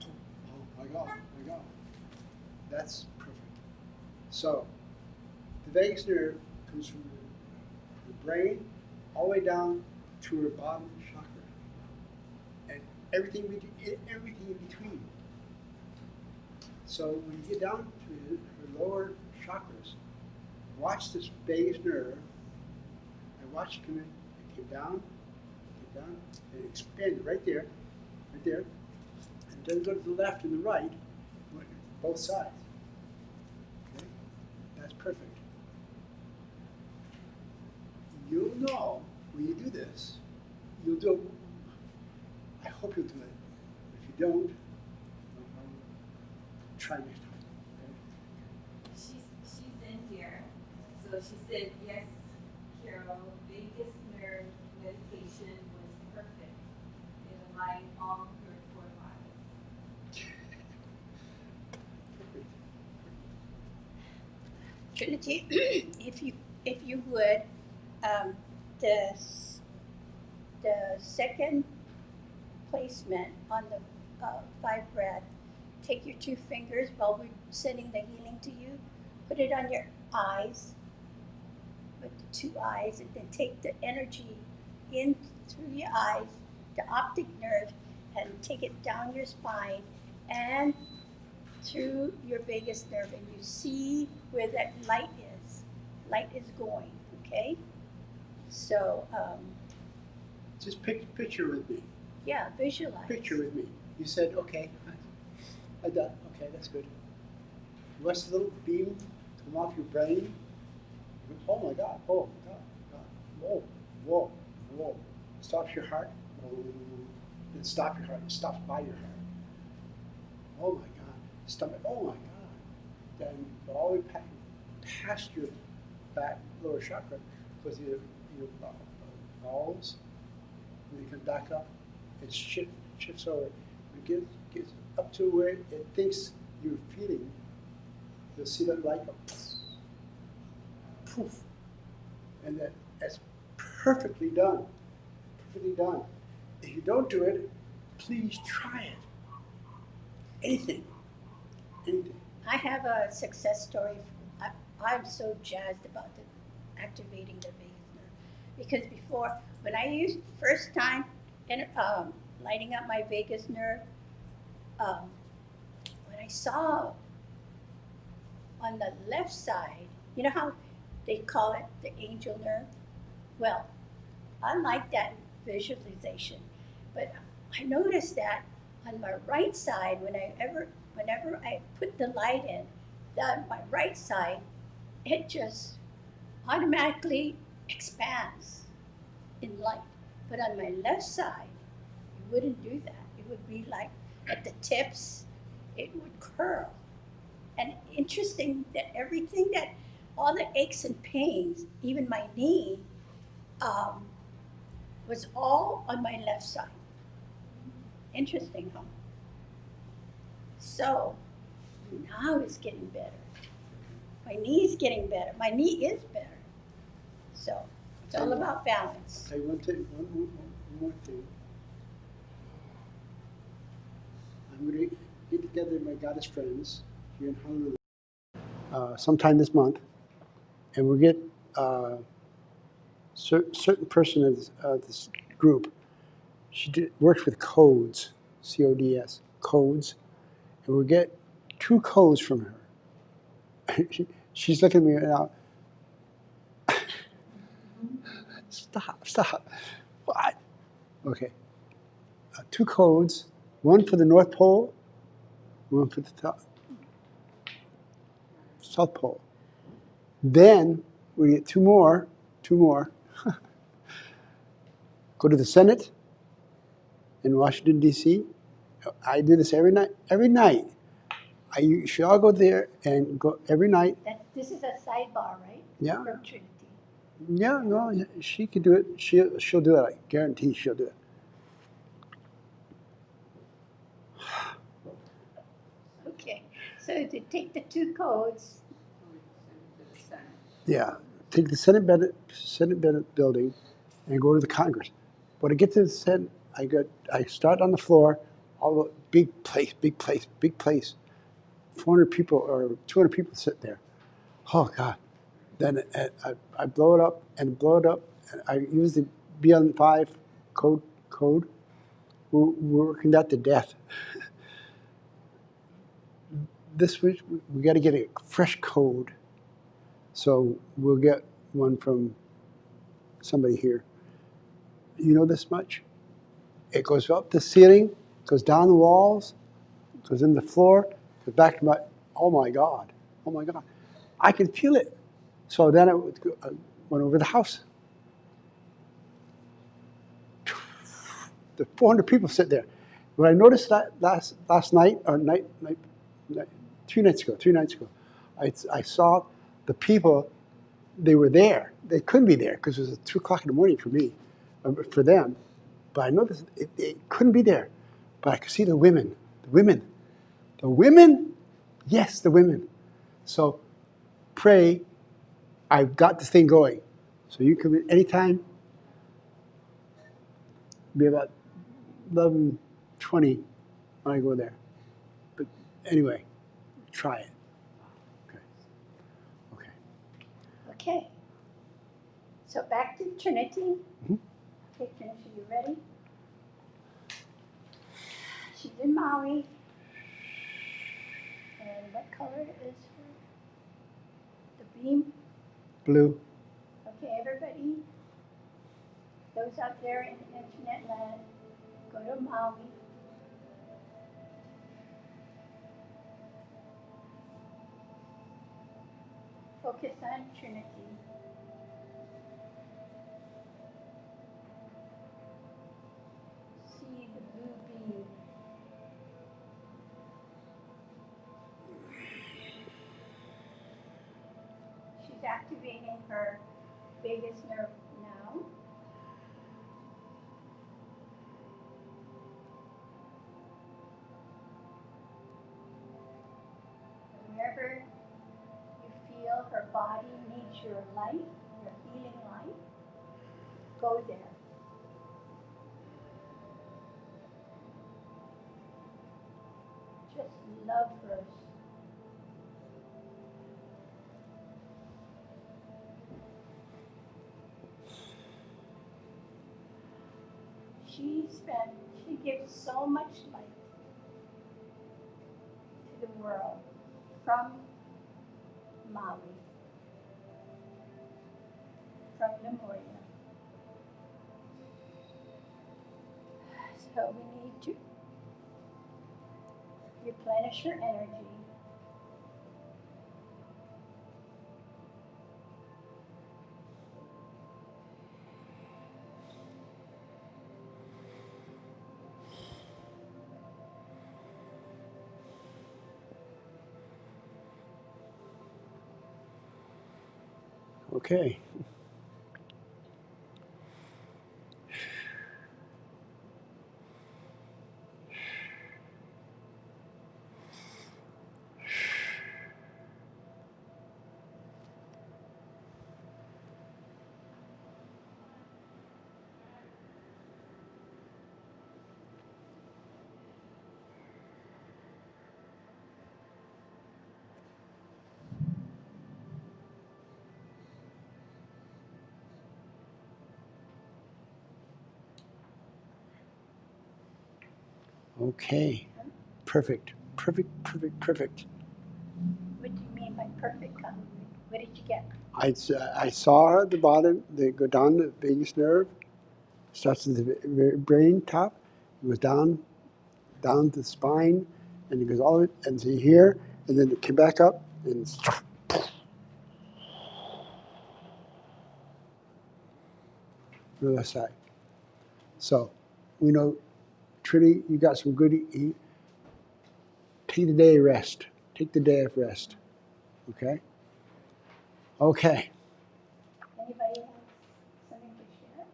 Oh my God. That's perfect. So, the vagus nerve comes from the brain all the way down to her bottom chakra, and everything in between. So when you get down to her lower chakras, watch this vagus nerve, and watch it come in, and came down, and expanded right there, right there. And then go to the left and the right, both sides. Okay? That's perfect. You'll know when you do this, you'll do it. I hope you'll do it. If you don't, try next time. Okay? She's in here, so she said, yes, Carol, vagus nerve meditation was perfect. It aligned all her four bodies. Trinity, if you would, the second placement on the 5 breath, take your 2 fingers while we're sending the healing to you, put it on your eyes, with the 2 eyes, and then take the energy in through your eyes, the optic nerve, and take it down your spine and through your vagus nerve, and you see where that light is. Light is going, okay? So, Just picture with me. yeah, visualize. Picture with me. You said, okay, I done. Okay, that's good. Watch the little beam come off your brain. Oh my God, oh my God, whoa, whoa, whoa. Stops your heart. Oh, then stop your heart. It stops by your heart. Oh my God. Stomach. Oh my God. Then all the way past your back lower chakra goes to your balls. And you come back up. It shifts over. It gets up to where it thinks you're feeling. You'll see that light go poof. And that's perfectly done. Perfectly done. If you don't do it, please try it. Anything. Anything. I have a success story. I'm so jazzed about activating the vagus nerve, because before, when I used first time lighting up my vagus nerve, when I saw on the left side, you know how they call it the angel nerve? Well, I like that visualization, but I noticed that on my right side, whenever I put the light in, my right side, it just automatically expands in light. But on my left side, it wouldn't do that. It would be like at the tips, it would curl. And interesting that everything all the aches and pains, even my knee, was all on my left side. Interesting, huh? So now it's getting better. My knee's getting better. My knee is better. So it's all about balance. I'll tell you one more thing. I'm going to get together with my goddess friends here in Honolulu sometime this month, and we'll get a certain person of this group. She works with codes, CODS, codes, and we'll get 2 codes from her. She's looking at me now. Stop. What? Okay. 2 codes, one for the North Pole, one for the South Pole. Then we get 2 more. Go to the Senate in Washington, D.C. I do this every night. You should all go there and go every night. This is a sidebar, right? Yeah. From Trinity. Yeah, no, she can do it. She'll do it. I guarantee she'll do it. Okay. So to take the 2 codes. Yeah, take the Senate Bennett building and go to the Congress. When I get to the Senate, I start on the floor. All the big place. 400 people or 200 people sit there. Oh God! Then I blow it up. And I use the BN5 code. We're working that to death. This week we got to get a fresh code. So we'll get one from somebody here. You know this much? It goes up the ceiling goes down the walls, goes in the floor, goes back to my, oh my God, oh my God. I could feel it. So then I went over the house. The 400 people sit there. What I noticed that last night, or 3 nights ago, I saw the people, they were there. They couldn't be there because it was 2 o'clock in the morning for me, for them. But I noticed it couldn't be there. But I could see the women, yes, the women. So pray, I've got this thing going. So you come in anytime, be about 11:20 when I go there. But anyway, try it. Okay. Okay. So back to Trinity. Mhm. Okay, Trinity, you ready? She's in Maui. And what color is the beam? Blue. Okay, everybody. Those out there in internet land, go to Maui. Focus on Trinity. See the blue beam. She's activating her vagus nerve now. Wherever you feel her body needs your light, your healing light, go there. Just love her. She gives so much light to the world from Maui, from Lemuria. So we need to replenish her energy. Okay. Okay. Perfect. Perfect, perfect, perfect. What do you mean by perfect? What did you get? I saw her at the bottom, they go down the vagus nerve, starts at the brain top, it goes down to the spine, and it goes all the way, and to here, and then it came back up, and the other side. So, we know, Trinity, you got some good, take the day of rest. Take the day of rest. Okay? Okay. Anybody have something to share?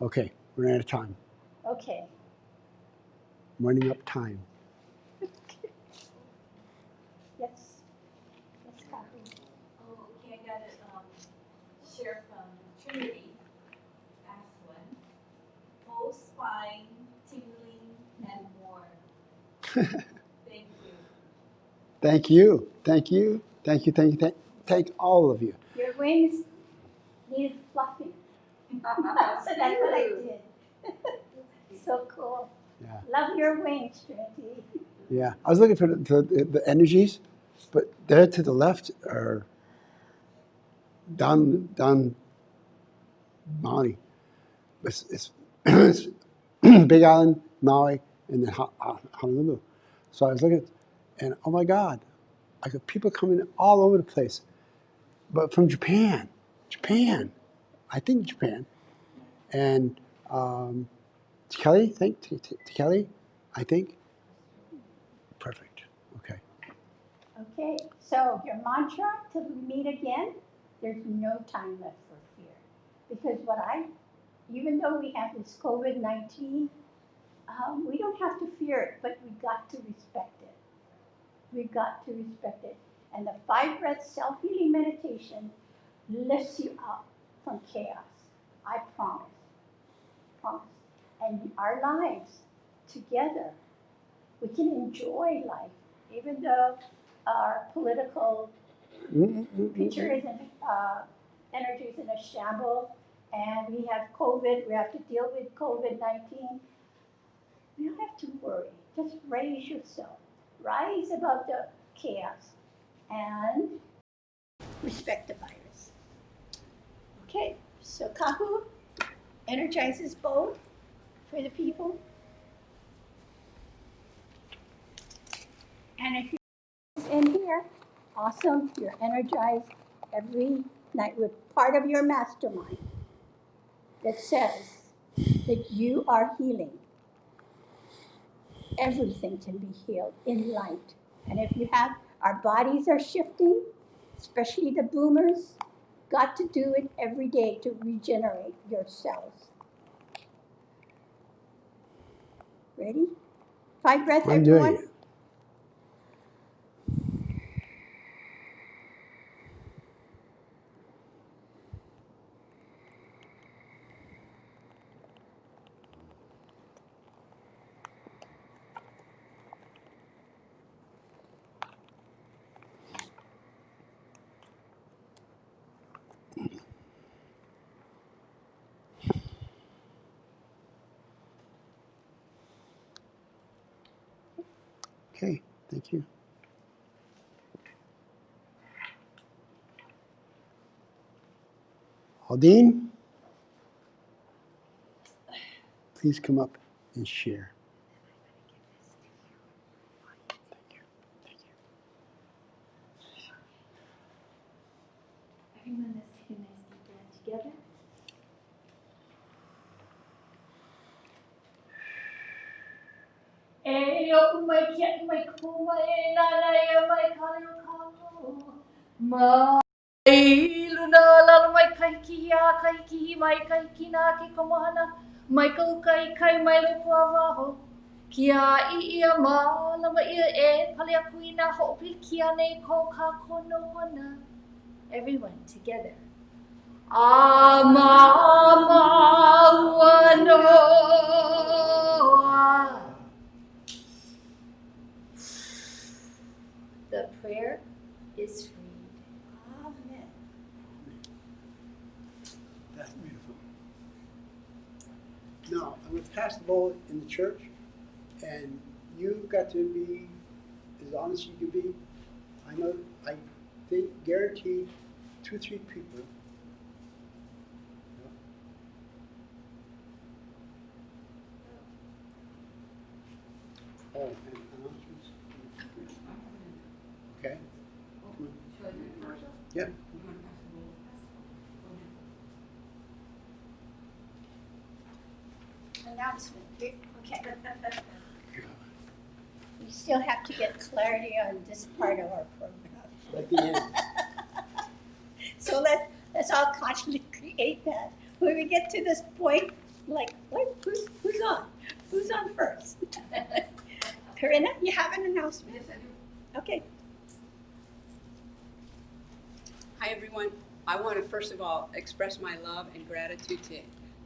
Okay, we're out of time. Okay. Running up time. Yes. Yes, copy. Oh, okay, I got a share from Trinity, Aslan. Whole spine, tingling, and more. Thank you. Thank you. Thank you. Thank you. Thank you. Thank all of you. Your wings need fluffing. So that's what I did. So cool. Yeah. Love your wings, Trinity. Yeah. I was looking for the energies, but there to the left are down Maui. It's Big Island, Maui, and then Honolulu. So I was looking, and oh my God, I got people coming all over the place, but from Japan, I think Japan, and Kelly, Kelly, I think. Perfect. Okay. Okay, so your mantra till we meet again, there's no time left for fear. Because even though we have this COVID-19, we don't have to fear it, but we got to respect it. We've got to respect it. And the 5 breath self-healing meditation lifts you up from chaos. I promise. Promise. And our lives together, we can enjoy life, even though our political picture is in, energy is in a shamble, and we have COVID, we have to deal with COVID-19. You don't have to worry. Just raise yourself. Rise above the chaos and respect the virus. Okay, so Kahu energizes both for the people. And if you're in here, awesome, you're energized every night with part of your mastermind that says that you are healing. Everything can be healed in light. And if you have, our bodies are shifting, especially the boomers, got to do it every day to regenerate your cells. Ready? 5 breaths, I'm doing everyone. it. Okay, thank you. Aldine, please come up and share. Thank you. Thank you. Everyone, let's take a nice deep breath together. Eyo umay kia umay kumay nanay umay kayo kao. Mai luna lalo mai kai kia kai ki mai kai kina ke komana mai kau kai kai mai lo kuavaho. Kia I ia ma lama ia e pale aku ina ho'opil kia nei ko ka kono ona. Everyone together. Amamawanoa. The prayer is freed. Amen. That's beautiful. Now, I'm going to pass the bowl in the church, and you've got to be as honest as you can be. I know, I think, guaranteed 2 or 3 people. Oh, and announcements? Okay. Yep. Announcement. Okay. We still have to get clarity on this part of our program. At the end. So let's all consciously create that. When we get to this point, like, what? Who's on? Who's on first? Corinna, you have an announcement? Yes, I do. Okay. Hi, everyone. I want to first of all express my love and gratitude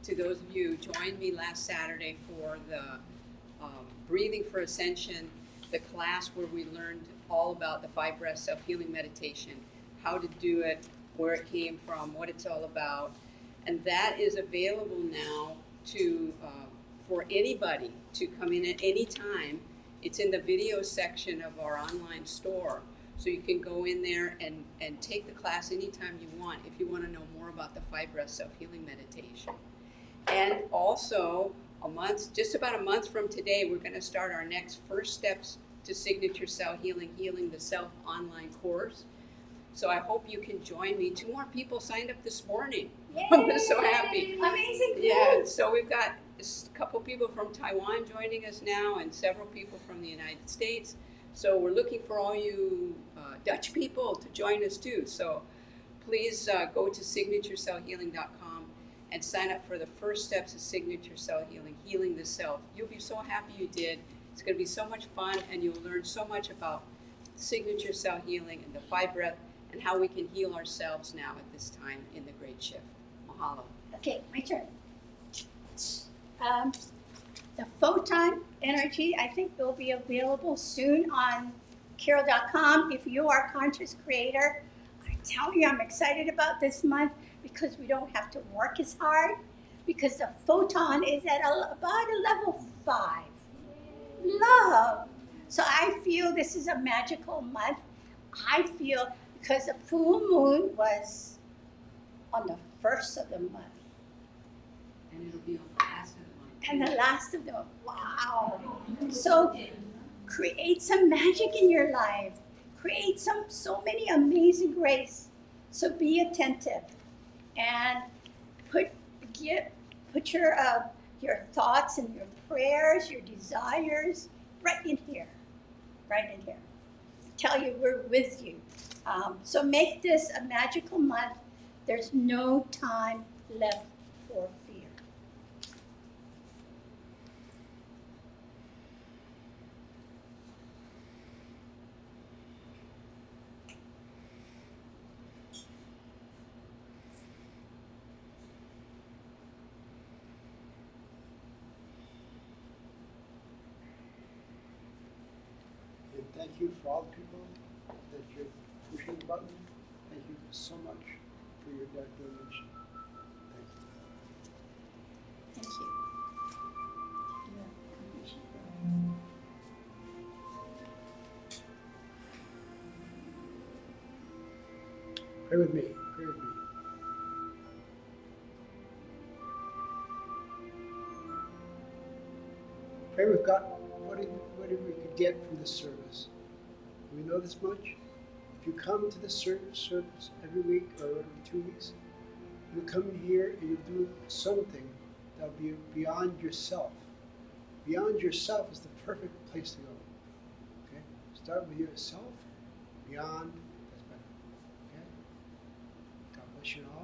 to those of you who joined me last Saturday for the Breathing for Ascension, the class where we learned all about the 5 breath self-healing meditation, how to do it, where it came from, what it's all about. And that is available now to for anybody to come in at any time. It's in the video section of our online store. So you can go in there and take the class anytime you want if you want to know more about the 5 breath self-healing meditation. And also, just about a month from today, we're going to start our next First Steps to Signature Cell Healing, Healing the Self online course. So I hope you can join me. 2 more people signed up this morning. I'm so happy. Amazing. Yeah, so we've got a couple people from Taiwan joining us now and several people from the United States. So we're looking for all you Dutch people to join us too. So please go to signaturecellhealing.com and sign up for the First Steps of Signature Cell Healing, Healing the Self. You'll be so happy you did. It's going to be so much fun, and you'll learn so much about signature cell healing and the 5 breath and how we can heal ourselves now at this time in the Great Shift. Mahalo. Okay, my turn. The photon energy, I think, will be available soon on Carol.com. If you are a conscious creator, I tell you, I'm excited about this month because we don't have to work as hard, because the photon is at about a level 5. Love. So I feel this is a magical month. I feel because the full moon was on the 1st of the month. And it'll be on the last of the month. And the last of them, wow. So create some magic in your life. Create so many amazing grace. So be attentive and put your thoughts and your prayers, your desires right in here. Right in here. Tell you we're with you. So make this a magical month. There's no time left for fear. And thank you for all the people that you're pushing the button. Thank you so much for your donation. Thank you. Thank you. Pray with me. Pray with me. Pray with God. What did we could get from this service? Do we know this much? If you come to the service every week or every 2 weeks, you come in here and you do something that'll be beyond yourself. Beyond yourself is the perfect place to go. Okay? Start with yourself. Beyond, that's better. Okay? God bless you all.